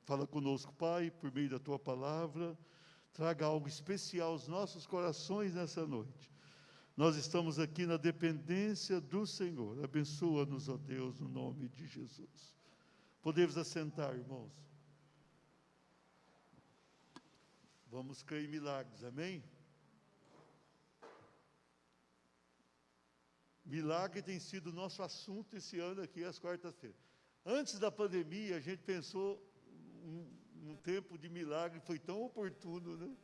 Fala conosco, Pai, por meio da Tua palavra, traga algo especial aos nossos corações nessa noite. Nós estamos aqui na dependência do Senhor. Abençoa-nos, ó Deus, no nome de Jesus. Podemos assentar, irmãos. Vamos crer em milagres, amém? Milagre tem sido o nosso assunto esse ano aqui, às quartas-feiras. Antes da pandemia, a gente pensou, um tempo de milagre foi tão oportuno, né?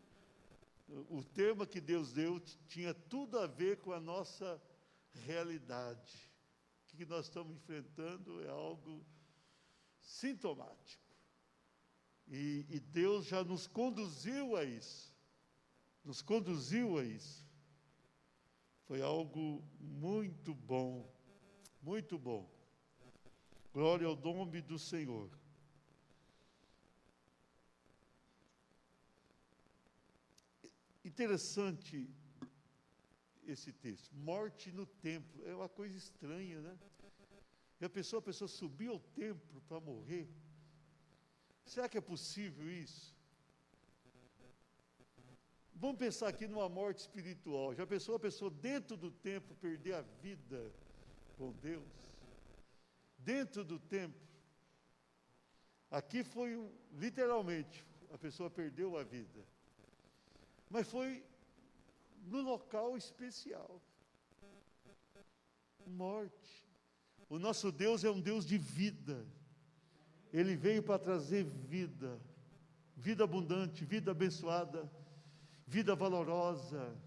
O tema que Deus deu tinha tudo a ver com a nossa realidade. O que nós estamos enfrentando é algo sintomático. E Deus já nos conduziu a isso. Nos conduziu a isso. Foi algo muito bom, muito bom. Glória ao nome do Senhor. Interessante esse texto. Morte no templo. É uma coisa estranha, né? E a pessoa subiu ao templo para morrer. Será que é possível isso? Vamos pensar aqui numa morte espiritual. Já pensou a pessoa dentro do templo perder a vida com Deus? Dentro do templo. Aqui foi literalmente, a pessoa perdeu a vida. Mas foi no local especial. Morte. O nosso Deus é um Deus de vida. Ele veio para trazer vida. Vida abundante, vida abençoada, vida valorosa.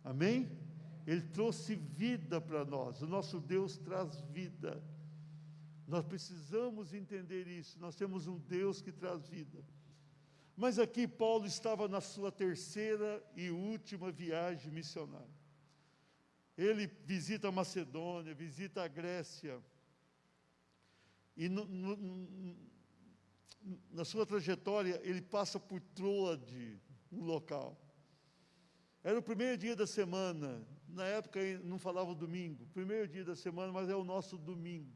Amém? Ele trouxe vida para nós. O nosso Deus traz vida. Nós precisamos entender isso. Nós temos um Deus que traz vida. Mas aqui Paulo estava na sua terceira e última viagem missionária. Ele visita a Macedônia, visita a Grécia. E na sua trajetória, ele passa por Troade, um local. Era o primeiro dia da semana. Na época não falava domingo. Primeiro dia da semana, mas é o nosso domingo.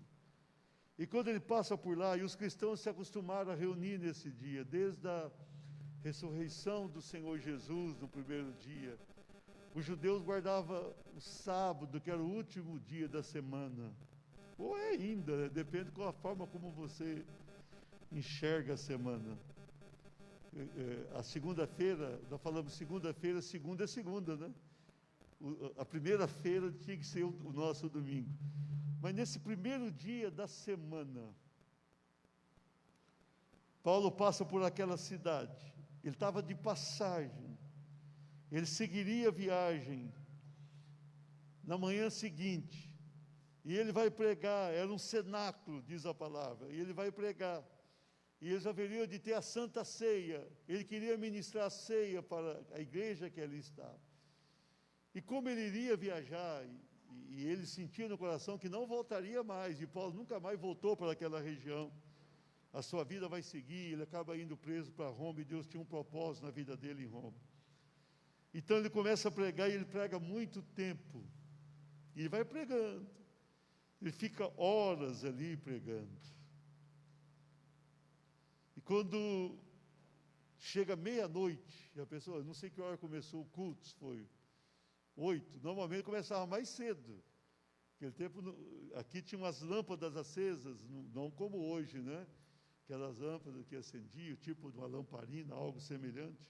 E quando ele passa por lá, e os cristãos se acostumaram a reunir nesse dia, desde a ressurreição do Senhor Jesus no primeiro dia. Os judeus guardavam o sábado, que era o último dia da semana. Ou é ainda, né? Depende da forma como você enxerga a semana. A segunda-feira, nós falamos segunda-feira, segunda é segunda, né? A primeira-feira tinha que ser o nosso domingo. Mas nesse primeiro dia da semana, Paulo passa por aquela cidade. Ele estava de passagem. Ele seguiria a viagem na manhã seguinte. E ele vai pregar, era um cenáculo, diz a palavra. E ele vai pregar. E eles haveriam de ter a Santa Ceia. Ele queria ministrar a ceia para a igreja que ali estava. E como ele iria viajar, e ele sentia no coração que não voltaria mais, e Paulo nunca mais voltou para aquela região. A sua vida vai seguir, ele acaba indo preso para Roma, e Deus tinha um propósito na vida dele em Roma. Então ele começa a pregar, e ele prega muito tempo. E ele vai pregando. Ele fica horas ali pregando. E quando chega meia-noite, e a pessoa, não sei que hora começou o culto, foi 8, normalmente começava mais cedo. Naquele tempo, aqui tinha umas lâmpadas acesas, não como hoje, né? Aquelas lâmpadas que acendiam, tipo de uma lamparina, algo semelhante.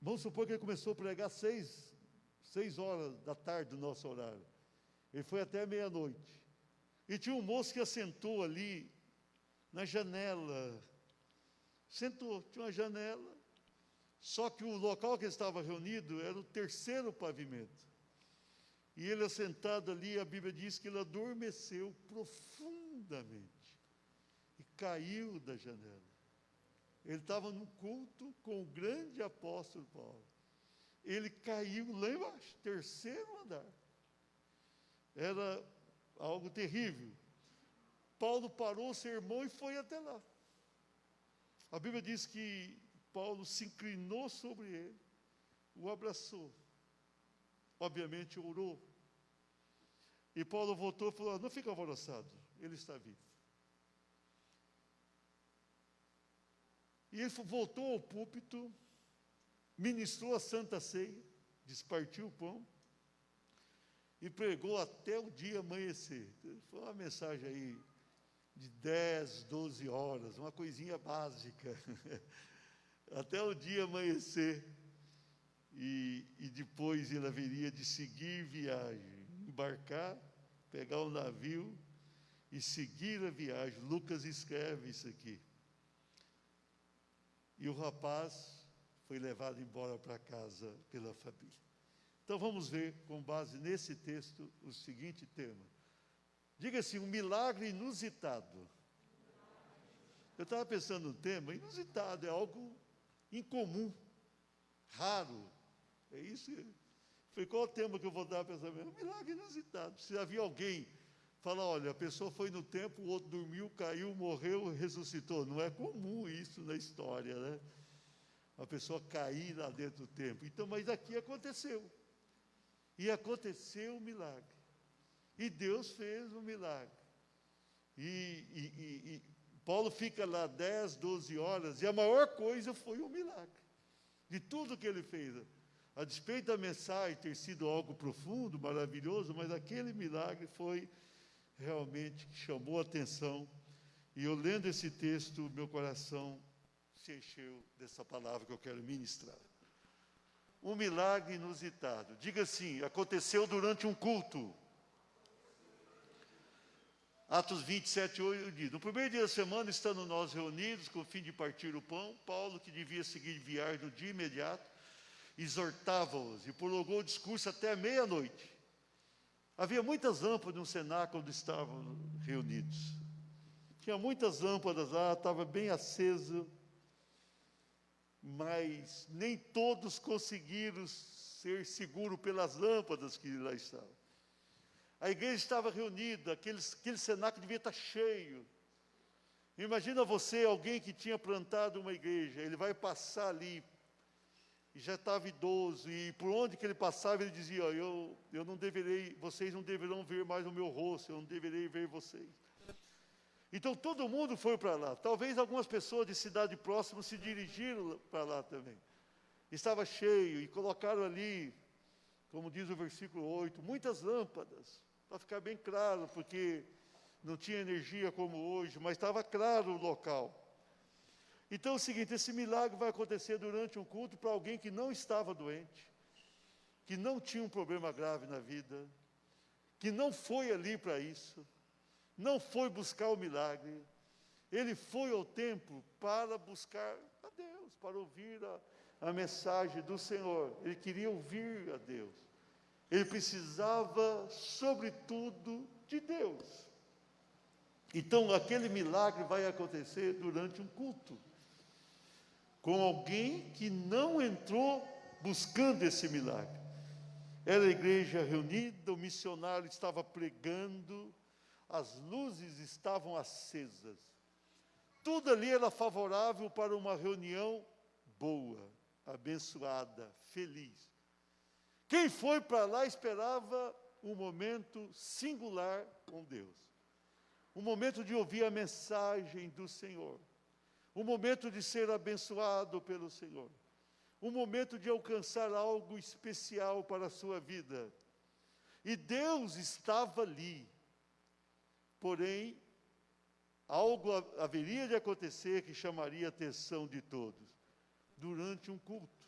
Vamos supor que ele começou a pregar 6 horas da tarde do nosso horário. Ele foi até meia-noite. E tinha um moço que assentou ali, na janela. Sentou, tinha uma janela. Só que o local que ele estava reunido era o terceiro pavimento. E ele assentado ali, a Bíblia diz que ele adormeceu profundamente. E caiu da janela. Ele estava no culto com o grande apóstolo Paulo. Ele caiu lá embaixo, terceiro andar. Era algo terrível. Paulo parou o sermão e foi até lá. A Bíblia diz que Paulo se inclinou sobre ele, o abraçou. Obviamente orou. E Paulo voltou e falou, não fica alvoroçado, ele está vivo. E ele voltou ao púlpito, ministrou a Santa Ceia, despartiu o pão, e pregou até o dia amanhecer. Foi uma mensagem aí de 10, 12 horas, uma coisinha básica, até o dia amanhecer. E depois ele haveria de seguir viagem, embarcar, pegar o navio e seguir a viagem. Lucas escreve isso aqui. E o rapaz foi levado embora para casa pela família. Então vamos ver, com base nesse texto, o seguinte tema. Diga assim, um milagre inusitado. Eu estava pensando no tema, inusitado, é algo incomum, raro. É isso. Foi qual o tema que eu vou dar para essa mulher? Um milagre inusitado. Se havia alguém falar, olha, a pessoa foi no templo, o outro dormiu, caiu, morreu, ressuscitou. Não é comum isso na história, né? A pessoa cair lá dentro do templo. Então, mas aqui aconteceu. E aconteceu um milagre. E Deus fez um milagre. E Paulo fica lá 10, 12 horas, e a maior coisa foi um milagre. De tudo que ele fez. A despeito da mensagem ter sido algo profundo, maravilhoso, mas aquele milagre foi realmente que chamou a atenção. E eu lendo esse texto, meu coração se encheu dessa palavra que eu quero ministrar. Um milagre inusitado. Diga assim, aconteceu durante um culto. Atos 27, 8 diz, no primeiro dia da semana, estando nós reunidos, com o fim de partir o pão, Paulo, que devia seguir viagem no dia imediato, exortava-os e prolongou o discurso até meia-noite. Havia muitas lâmpadas no cenáculo onde estavam reunidos. Tinha muitas lâmpadas lá, estava bem aceso, mas nem todos conseguiram ser seguros pelas lâmpadas que lá estavam. A igreja estava reunida, aquele cenáculo devia estar cheio. Imagina você, alguém que tinha plantado uma igreja, ele vai passar ali, e já estava idoso, e por onde que ele passava, ele dizia, eu não deverei, vocês não deverão ver mais o meu rosto, eu não deverei ver vocês. Então todo mundo foi para lá, talvez algumas pessoas de cidade próxima se dirigiram para lá também. Estava cheio, e colocaram ali, como diz o versículo 8, muitas lâmpadas, para ficar bem claro, porque não tinha energia como hoje, mas estava claro o local. Então é o seguinte, esse milagre vai acontecer durante um culto para alguém que não estava doente, que não tinha um problema grave na vida, que não foi ali para isso, não foi buscar o milagre, ele foi ao templo para buscar a Deus, para ouvir a mensagem do Senhor, ele queria ouvir a Deus, ele precisava, sobretudo, de Deus. Então aquele milagre vai acontecer durante um culto, com alguém que não entrou buscando esse milagre. Era a igreja reunida, o missionário estava pregando, as luzes estavam acesas. Tudo ali era favorável para uma reunião boa, abençoada, feliz. Quem foi para lá esperava um momento singular com Deus. Um momento de ouvir a mensagem do Senhor. Um momento de ser abençoado pelo Senhor. Um momento de alcançar algo especial para a sua vida. E Deus estava ali. Porém, algo haveria de acontecer que chamaria a atenção de todos. Durante um culto.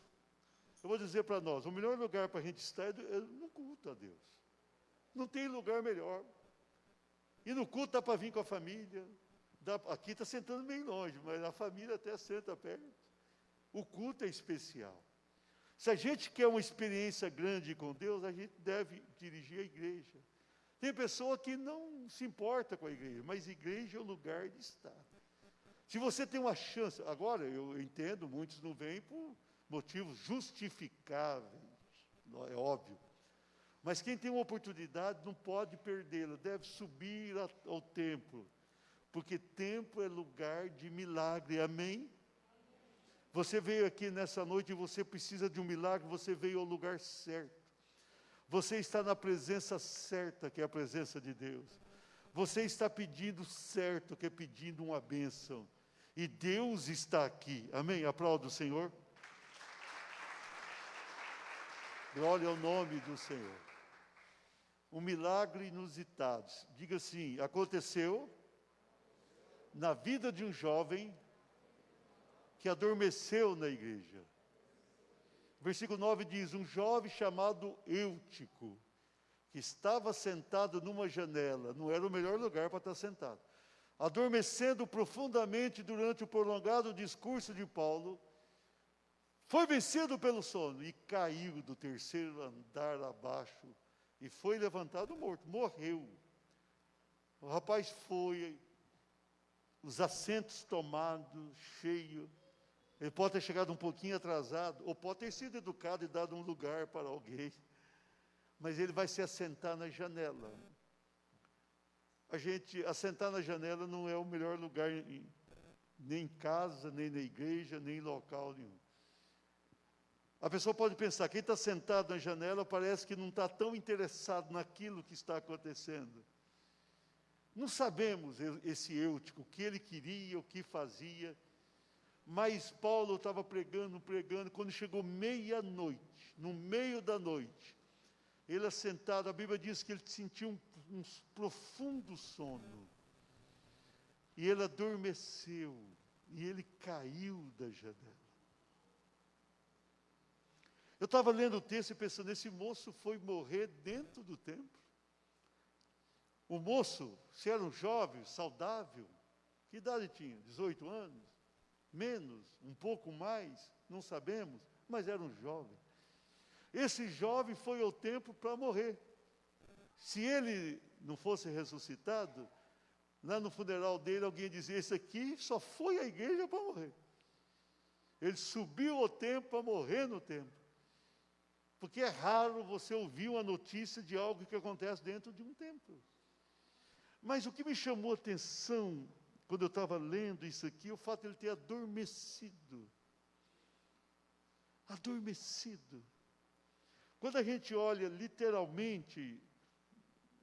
Eu vou dizer para nós, o melhor lugar para a gente estar é no culto a Deus. Não tem lugar melhor. E no culto dá para vir com a família. Aqui está sentando bem longe, mas a família até senta perto. O culto é especial. Se a gente quer uma experiência grande com Deus, a gente deve dirigir a igreja. Tem pessoa que não se importa com a igreja, mas igreja é o lugar de estar. Se você tem uma chance, agora eu entendo, muitos não vêm por motivos justificáveis, é óbvio. Mas quem tem uma oportunidade não pode perdê-la, deve subir ao templo. Porque templo é lugar de milagre, amém? Você veio aqui nessa noite e você precisa de um milagre, você veio ao lugar certo. Você está na presença certa, que é a presença de Deus. Você está pedindo certo, que é pedindo uma bênção. E Deus está aqui. Amém? Aplauda o Senhor. Glória ao nome do Senhor. Um milagre inusitado. Diga assim: aconteceu na vida de um jovem que adormeceu na igreja. Versículo 9 diz: um jovem chamado Eutico, que estava sentado numa janela, não era o melhor lugar para estar sentado, adormecendo profundamente durante o prolongado discurso de Paulo, foi vencido pelo sono e caiu do terceiro andar abaixo e foi levantado morto, morreu. O rapaz foi, os assentos tomados, cheio. Ele pode ter chegado um pouquinho atrasado, ou pode ter sido educado e dado um lugar para alguém, mas ele vai se assentar na janela. Assentar na janela não é o melhor lugar, nem em casa, nem na igreja, nem em local nenhum. A pessoa pode pensar, quem está sentado na janela parece que não está tão interessado naquilo que está acontecendo. Não sabemos esse Eutico, o que ele queria, o que fazia, mas Paulo estava pregando, quando chegou meia-noite, no meio da noite, ele assentado, a Bíblia diz que ele sentiu um profundo sono, e ele adormeceu, e ele caiu da janela. Eu estava lendo o texto e pensando, esse moço foi morrer dentro do templo? O moço, se era um jovem, saudável, que idade tinha? 18 anos? Menos? Um pouco mais? Não sabemos, mas era um jovem. Esse jovem foi ao templo para morrer. Se ele não fosse ressuscitado, lá no funeral dele, alguém dizia, esse aqui só foi à igreja para morrer. Ele subiu ao templo para morrer no templo. Porque é raro você ouvir uma notícia de algo que acontece dentro de um templo. Mas o que me chamou a atenção, quando eu estava lendo isso aqui, é o fato de ele ter adormecido. Adormecido. Quando a gente olha literalmente,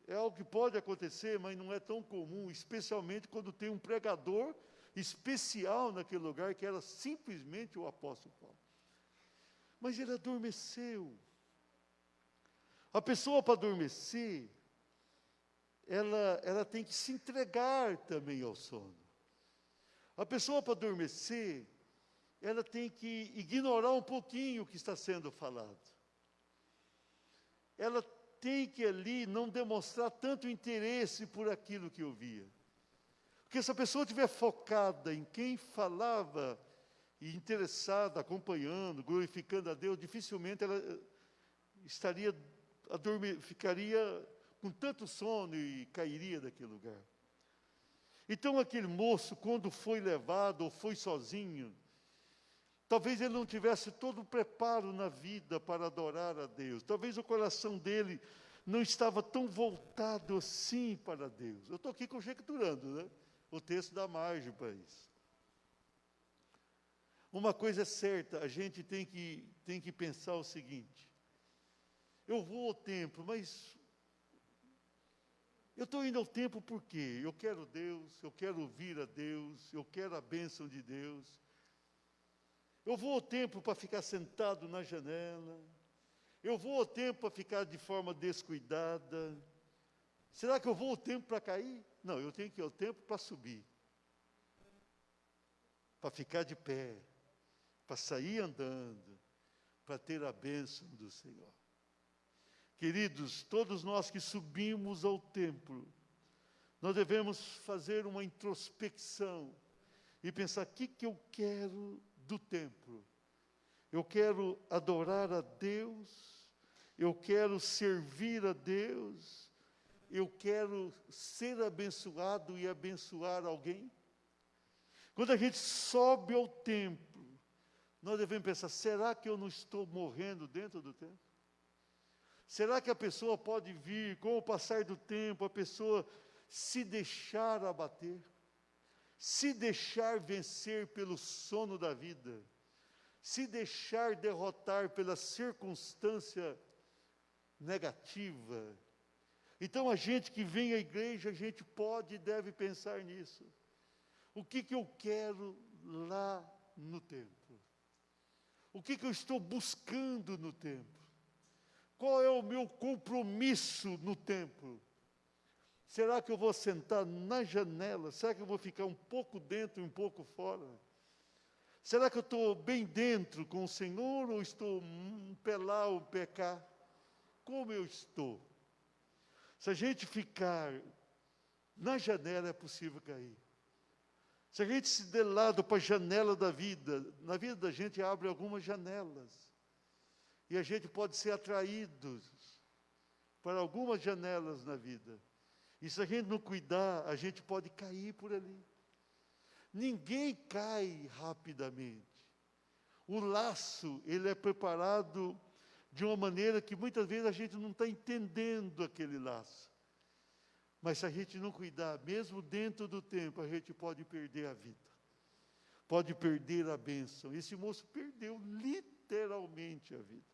é algo que pode acontecer, mas não é tão comum, especialmente quando tem um pregador especial naquele lugar, que era simplesmente o apóstolo Paulo. Mas ele adormeceu. A pessoa, para adormecer, ela tem que se entregar também ao sono. A pessoa, para adormecer, ela tem que ignorar um pouquinho o que está sendo falado. Ela tem que ali não demonstrar tanto interesse por aquilo que ouvia. Porque se a pessoa estiver focada em quem falava, e interessada, acompanhando, glorificando a Deus, dificilmente ela ficaria com tanto sono e cairia daquele lugar. Então aquele moço, quando foi levado ou foi sozinho, talvez ele não tivesse todo o preparo na vida para adorar a Deus. Talvez o coração dele não estava tão voltado assim para Deus. Eu estou aqui conjecturando, né? O texto dá margem para isso. Uma coisa é certa, a gente tem que pensar o seguinte: eu vou ao templo, mas eu estou indo ao templo por quê? Eu quero Deus, eu quero ouvir a Deus, eu quero a bênção de Deus. Eu vou ao templo para ficar sentado na janela, eu vou ao templo para ficar de forma descuidada. Será que eu vou ao templo para cair? Não, eu tenho que ir ao templo para subir, para ficar de pé, para sair andando, para ter a bênção do Senhor. Queridos, todos nós que subimos ao templo, nós devemos fazer uma introspecção e pensar, o que eu quero do templo? Eu quero adorar a Deus, eu quero servir a Deus, eu quero ser abençoado e abençoar alguém. Quando a gente sobe ao templo, nós devemos pensar, será que eu não estou morrendo dentro do templo? Será que a pessoa pode vir, com o passar do tempo, a pessoa se deixar abater, se deixar vencer pelo sono da vida, se deixar derrotar pela circunstância negativa? Então a gente que vem à igreja, a gente pode e deve pensar nisso. O que eu quero lá no templo? O que eu estou buscando no templo? Qual é o meu compromisso no templo? Será que eu vou sentar na janela? Será que eu vou ficar um pouco dentro e um pouco fora? Será que eu estou bem dentro com o Senhor ou estou um pé lá, um pé cá? Como eu estou? Se a gente ficar na janela, é possível cair. Se a gente se der lado para a janela da vida, na vida da gente abre algumas janelas. E a gente pode ser atraído para algumas janelas na vida. E se a gente não cuidar, a gente pode cair por ali. Ninguém cai rapidamente. O laço, ele é preparado de uma maneira que muitas vezes a gente não está entendendo aquele laço. Mas se a gente não cuidar, mesmo dentro do tempo, a gente pode perder a vida. Pode perder a bênção. Esse moço perdeu literalmente a vida.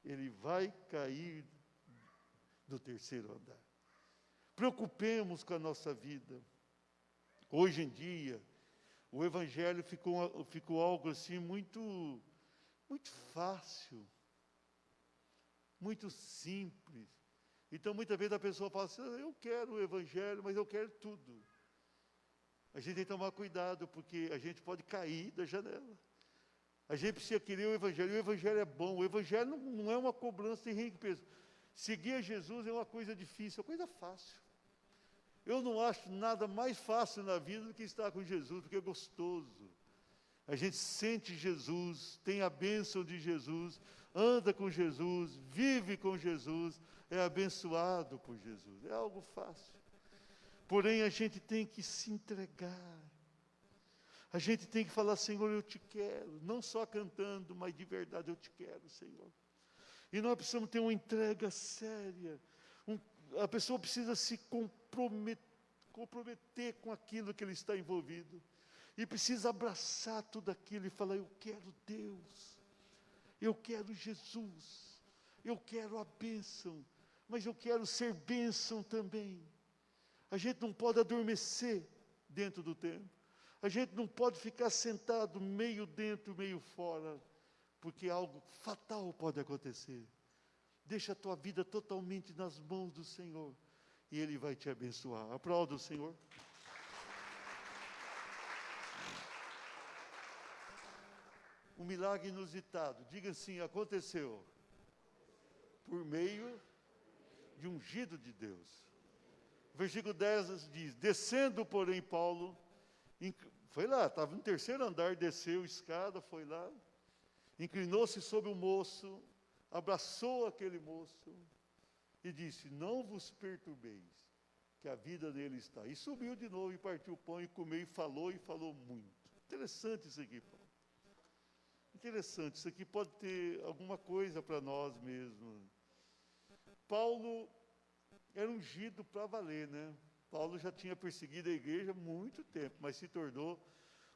Ele vai cair do terceiro andar. Preocupemos com a nossa vida. Hoje em dia, o Evangelho ficou algo assim muito fácil, muito simples. Então, muitas vezes a pessoa fala assim, eu quero o Evangelho, mas eu quero tudo. A gente tem que tomar cuidado, porque a gente pode cair da janela. A gente precisa querer o Evangelho é bom, o Evangelho não é uma cobrança de rico peso. Seguir a Jesus é uma coisa difícil, é uma coisa fácil. Eu não acho nada mais fácil na vida do que estar com Jesus, porque é gostoso. A gente sente Jesus, tem a bênção de Jesus, anda com Jesus, vive com Jesus, é abençoado por Jesus. É algo fácil. Porém, a gente tem que se entregar. A gente tem que falar, Senhor, eu te quero. Não só cantando, mas de verdade, eu te quero, Senhor. E nós precisamos ter uma entrega séria. A pessoa precisa se comprometer com aquilo que ele está envolvido. E precisa abraçar tudo aquilo e falar, eu quero Deus. Eu quero Jesus. Eu quero a bênção. Mas eu quero ser bênção também. A gente não pode adormecer dentro do templo. A gente não pode ficar sentado meio dentro, meio fora. Porque algo fatal pode acontecer. Deixa a tua vida totalmente nas mãos do Senhor. E Ele vai te abençoar. Aplauda o Senhor. Um milagre inusitado. Diga assim, aconteceu. Por meio de ungido de Deus. Versículo 10 diz, descendo, porém, Paulo, foi lá, estava no terceiro andar, desceu a escada, foi lá, inclinou-se sobre o moço, abraçou aquele moço e disse, não vos perturbeis, que a vida dele está. E subiu de novo e partiu o pão e comeu e falou muito. Interessante isso aqui, Paulo. Interessante, isso aqui pode ter alguma coisa para nós mesmos. Paulo era ungido para valer, né? Paulo já tinha perseguido a igreja há muito tempo, mas se tornou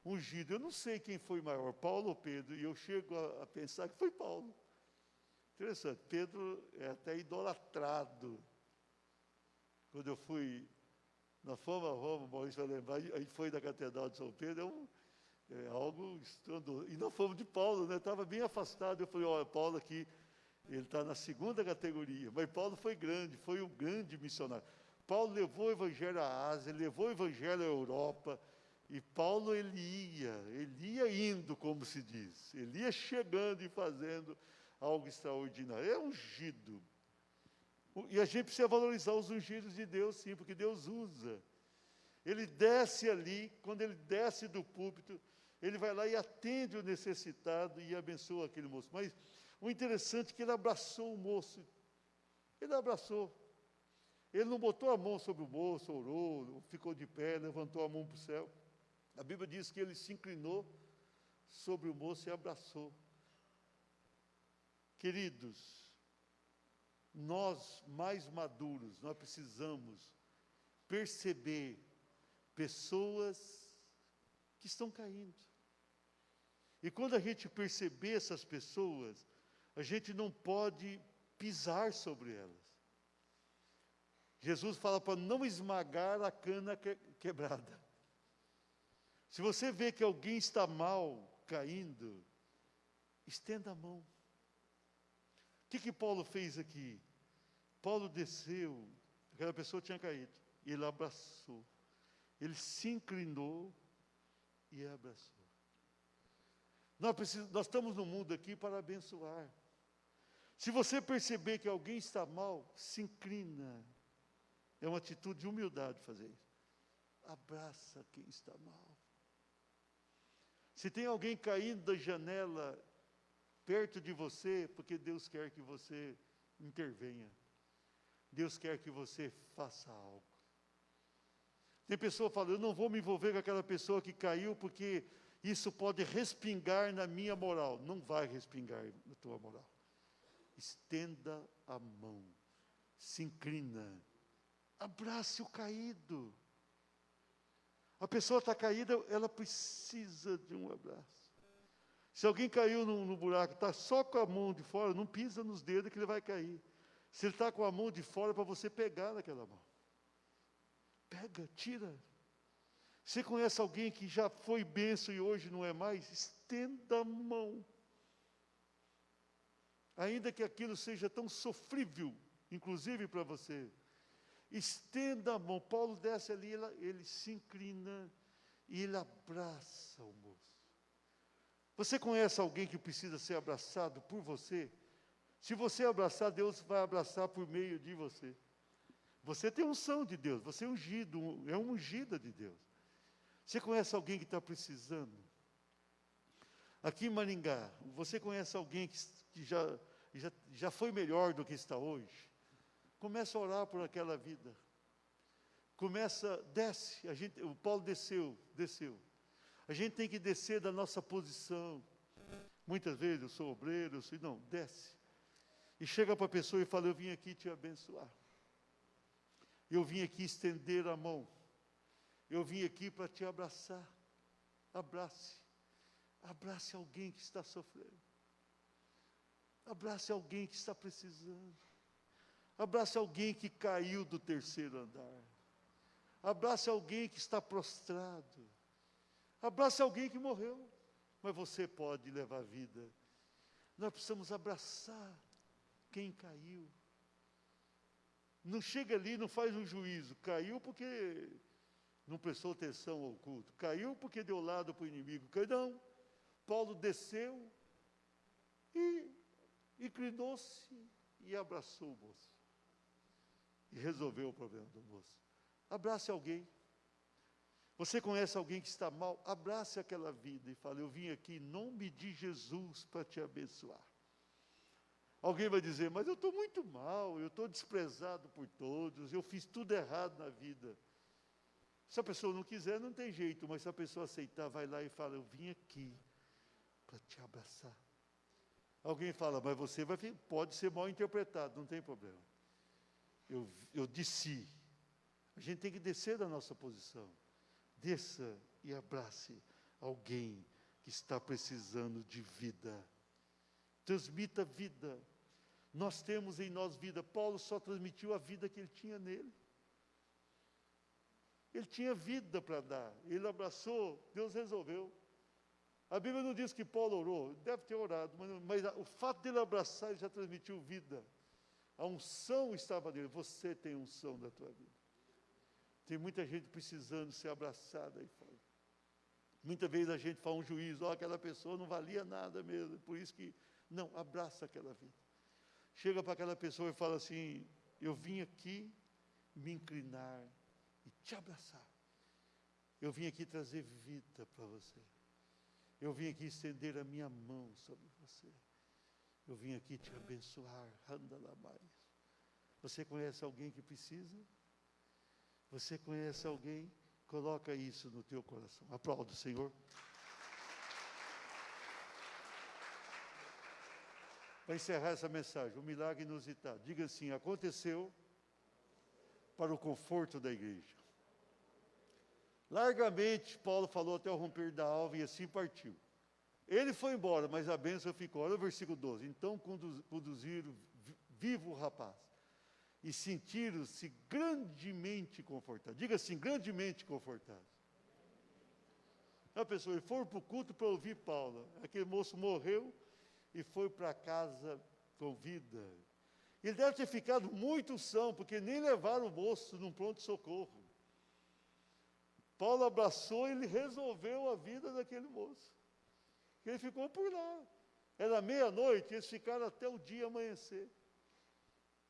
ungido. Eu não sei quem foi maior, Paulo ou Pedro, e eu chego a pensar que foi Paulo. Interessante, Pedro é até idolatrado. Quando eu fui na Fama Roma, Maurício vai lembrar, a gente foi da Catedral de São Pedro, é algo estrondoso. E nós fomos de Paulo, né? Estava bem afastado, eu falei, olha, Paulo aqui, ele está na segunda categoria, mas Paulo foi grande, foi um grande missionário. Paulo levou o Evangelho à Ásia, levou o Evangelho à Europa, e Paulo ele ia indo, como se diz, ele ia chegando e fazendo algo extraordinário. É ungido. E a gente precisa valorizar os ungidos de Deus, sim, porque Deus usa. Ele desce ali, quando ele desce do púlpito, ele vai lá e atende o necessitado e abençoa aquele moço. Mas o interessante é que ele abraçou o moço. Ele abraçou. Ele não botou a mão sobre o moço, orou, ficou de pé, levantou a mão para o céu. A Bíblia diz que ele se inclinou sobre o moço e abraçou. Queridos, nós mais maduros, nós precisamos perceber pessoas que estão caindo. E quando a gente perceber essas pessoas, a gente não pode pisar sobre elas. Jesus fala para não esmagar a cana quebrada. Se você vê que alguém está mal, caindo, estenda a mão. O que Paulo fez aqui? Paulo desceu, aquela pessoa tinha caído, e ele abraçou. Ele se inclinou e abraçou. Nós estamos no mundo aqui para abençoar. Se você perceber que alguém está mal, se inclina. É uma atitude de humildade fazer isso. Abraça quem está mal. Se tem alguém caindo da janela perto de você, porque Deus quer que você intervenha. Deus quer que você faça algo. Tem pessoa falando, eu não vou me envolver com aquela pessoa que caiu, porque isso pode respingar na minha moral. Não vai respingar na tua moral. Estenda a mão, se inclina, abrace o caído. A pessoa está caída, ela precisa de um abraço. Se alguém caiu no buraco, está só com a mão de fora, não pisa nos dedos que ele vai cair. Se ele está com a mão de fora, é para você pegar naquela mão. Pega, tira. Você conhece alguém que já foi bênção e hoje não é mais? Estenda a mão. Ainda que aquilo seja tão sofrível, inclusive para você. Estenda a mão. Paulo desce ali, ele se inclina e ele abraça o moço. Você conhece alguém que precisa ser abraçado por você? Se você abraçar, Deus vai abraçar por meio de você. Você tem unção de Deus, você é ungido, é uma ungida de Deus. Você conhece alguém que está precisando? Aqui em Maringá, você conhece alguém que já foi melhor do que está hoje? Começa a orar por aquela vida. Desce. O Paulo desceu. A gente tem que descer da nossa posição. Muitas vezes eu sou obreiro, não, desce. E chega para a pessoa e fala, eu vim aqui te abençoar. Eu vim aqui estender a mão. Eu vim aqui para te abraçar. Abrace. Abrace alguém que está sofrendo. Abrace alguém que está precisando. Abrace alguém que caiu do terceiro andar. Abrace alguém que está prostrado. Abrace alguém que morreu. Mas você pode levar vida. Nós precisamos abraçar quem caiu. Não chega ali, não faz um juízo. Caiu porque não prestou atenção ao culto. Caiu porque deu lado para o inimigo. Não. Paulo desceu e inclinou-se e abraçou o moço. E resolveu o problema do moço. Abrace alguém. Você conhece alguém que está mal? Abrace aquela vida e fale, eu vim aqui em nome de Jesus para te abençoar. Alguém vai dizer, mas eu estou muito mal, eu estou desprezado por todos, eu fiz tudo errado na vida. Se a pessoa não quiser, não tem jeito, mas se a pessoa aceitar, vai lá e fala, eu vim aqui para te abraçar. Alguém fala, mas você pode ser mal interpretado, não tem problema. Eu desci. A gente tem que descer da nossa posição. Desça e abrace alguém que está precisando de vida. Transmita vida. Nós temos em nós vida. Paulo só transmitiu a vida que ele tinha nele. Ele tinha vida para dar. Ele abraçou, Deus resolveu. A Bíblia não diz que Paulo orou, deve ter orado, mas o fato dele abraçar, ele já transmitiu vida. A unção estava nele. Você tem unção da tua vida. Tem muita gente precisando ser abraçada aí fora. Muitas vezes a gente faz um juízo, aquela pessoa não valia nada mesmo, por isso que... Não, abraça aquela vida. Chega para aquela pessoa e fala assim, eu vim aqui me inclinar e te abraçar. Eu vim aqui trazer vida para você. Eu vim aqui estender a minha mão sobre você. Eu vim aqui te abençoar. Você conhece alguém que precisa? Você conhece alguém? Coloca isso no teu coração. Aplauda o Senhor. Para encerrar essa mensagem, um milagre inusitado. Diga assim, aconteceu para o conforto da igreja. Largamente, Paulo falou até o romper da alva e assim partiu. Ele foi embora, mas a bênção ficou. Olha o versículo 12. Então conduziram vivo o rapaz e sentiram-se grandemente confortados. Diga assim, grandemente confortados. A pessoa, eles foram para o culto para ouvir Paula. Aquele moço morreu e foi para casa com vida. Ele deve ter ficado muito são, porque nem levaram o moço num pronto-socorro. Paulo abraçou e ele resolveu a vida daquele moço. Ele ficou por lá. Era meia-noite, eles ficaram até o dia amanhecer.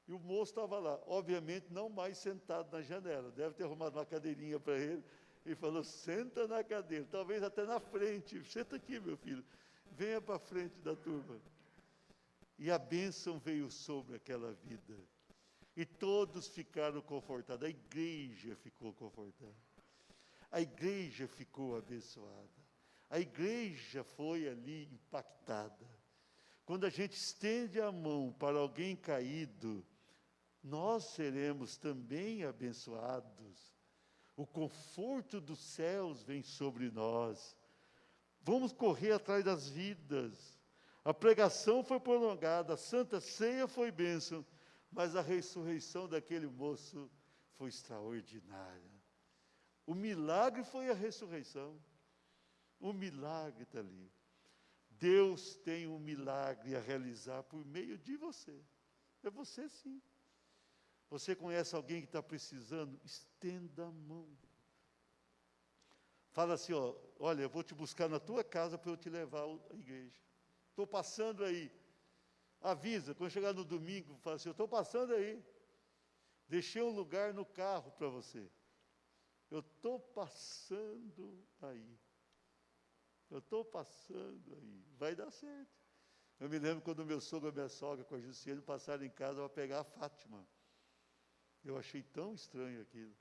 E o moço estava lá, obviamente não mais sentado na janela. Deve ter arrumado uma cadeirinha para ele. E falou, senta na cadeira, talvez até na frente. Senta aqui, meu filho. Venha para frente da turma. E a bênção veio sobre aquela vida. E todos ficaram confortados. A igreja ficou confortada. A igreja ficou abençoada. A igreja foi ali impactada. Quando a gente estende a mão para alguém caído, nós seremos também abençoados. O conforto dos céus vem sobre nós. Vamos correr atrás das vidas. A pregação foi prolongada, a Santa Ceia foi bênção, mas a ressurreição daquele moço foi extraordinária. O milagre foi a ressurreição. O milagre está ali. Deus tem um milagre a realizar por meio de você. É você sim. Você conhece alguém que está precisando? Estenda a mão. Fala assim, ó, olha, eu vou te buscar na tua casa para eu te levar à igreja. Estou passando aí. Avisa, quando chegar no domingo, fala assim, eu estou passando aí. Deixei um lugar no carro para você. Eu estou passando aí. Eu estou passando aí. Vai dar certo. Eu me lembro quando meu sogro e minha sogra com a Jussiane passaram em casa para pegar a Fátima. Eu achei tão estranho aquilo.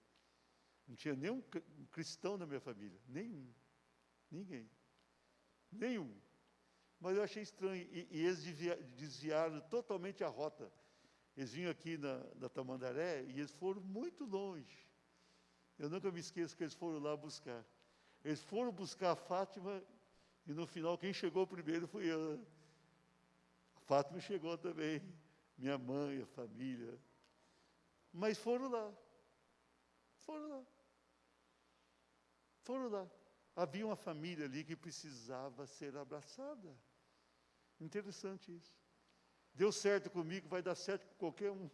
Não tinha nenhum cristão na minha família. Nenhum. Ninguém. Nenhum. Mas eu achei estranho. E eles desviaram totalmente a rota. Eles vinham aqui na Tamandaré e eles foram muito longe. Eu nunca me esqueço que eles foram lá buscar. Eles foram buscar a Fátima e no final quem chegou primeiro fui eu. A Fátima chegou também. Minha mãe, a família. Mas foram lá. Foram lá. Foram lá. Havia uma família ali que precisava ser abraçada. Interessante isso. Deu certo comigo, vai dar certo com qualquer um.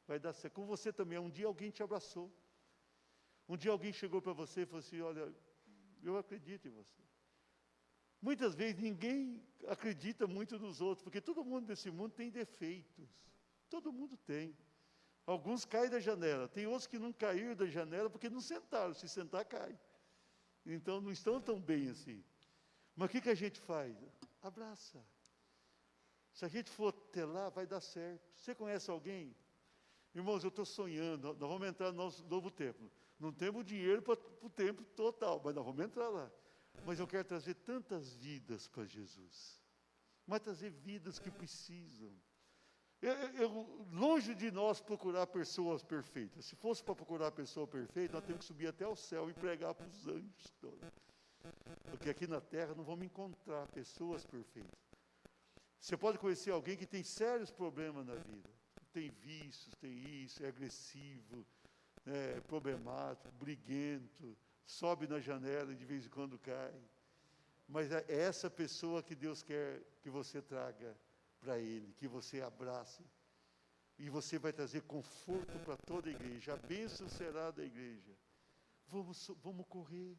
Vai dar certo. Com você também. Um dia alguém te abraçou. Um dia alguém chegou para você e falou assim, olha, eu acredito em você. Muitas vezes ninguém acredita muito nos outros, porque todo mundo desse mundo tem defeitos. Todo mundo tem. Alguns caem da janela. Tem outros que não caíram da janela porque não sentaram. Se sentar, cai. Então, não estão tão bem assim. Mas o que a gente faz? Abraça. Se a gente for até lá, vai dar certo. Você conhece alguém? Irmãos, eu estou sonhando. Nós vamos entrar no nosso novo templo. Não temos dinheiro para o templo total, mas nós vamos entrar lá. Mas eu quero trazer tantas vidas para Jesus. Mas trazer vidas que precisam. Longe de nós procurar pessoas perfeitas. Se fosse para procurar pessoa perfeita, nós temos que subir até o céu e pregar para os anjos todos. Porque aqui na terra não vamos encontrar pessoas perfeitas. Você pode conhecer alguém que tem sérios problemas na vida. Tem vícios, tem isso, é agressivo, é problemático, briguento, sobe na janela e de vez em quando cai. Mas é essa pessoa que Deus quer que você traga para Ele, que você abrace. E você vai trazer conforto para toda a igreja. A bênção será da igreja. Vamos correr.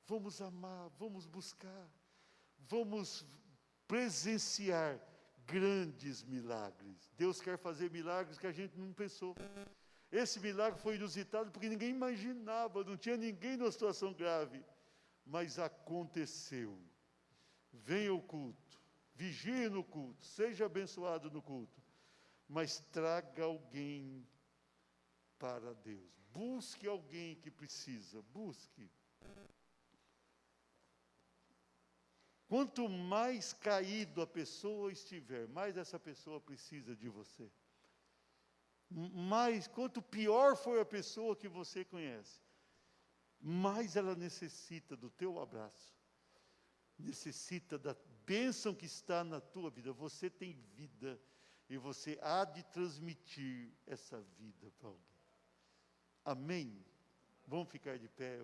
Vamos amar, vamos buscar. Vamos presenciar grandes milagres. Deus quer fazer milagres que a gente não pensou. Esse milagre foi inusitado porque ninguém imaginava, não tinha ninguém numa situação grave. Mas aconteceu. Venha ao culto, vigie no culto, seja abençoado no culto. Mas traga alguém para Deus. Busque alguém que precisa, busque. Quanto mais caído a pessoa estiver, mais essa pessoa precisa de você. Quanto pior for a pessoa que você conhece, mais ela necessita do teu abraço. Necessita da bênção que está na tua vida. Você tem vida e você há de transmitir essa vida para alguém. Amém? Vamos ficar de pé.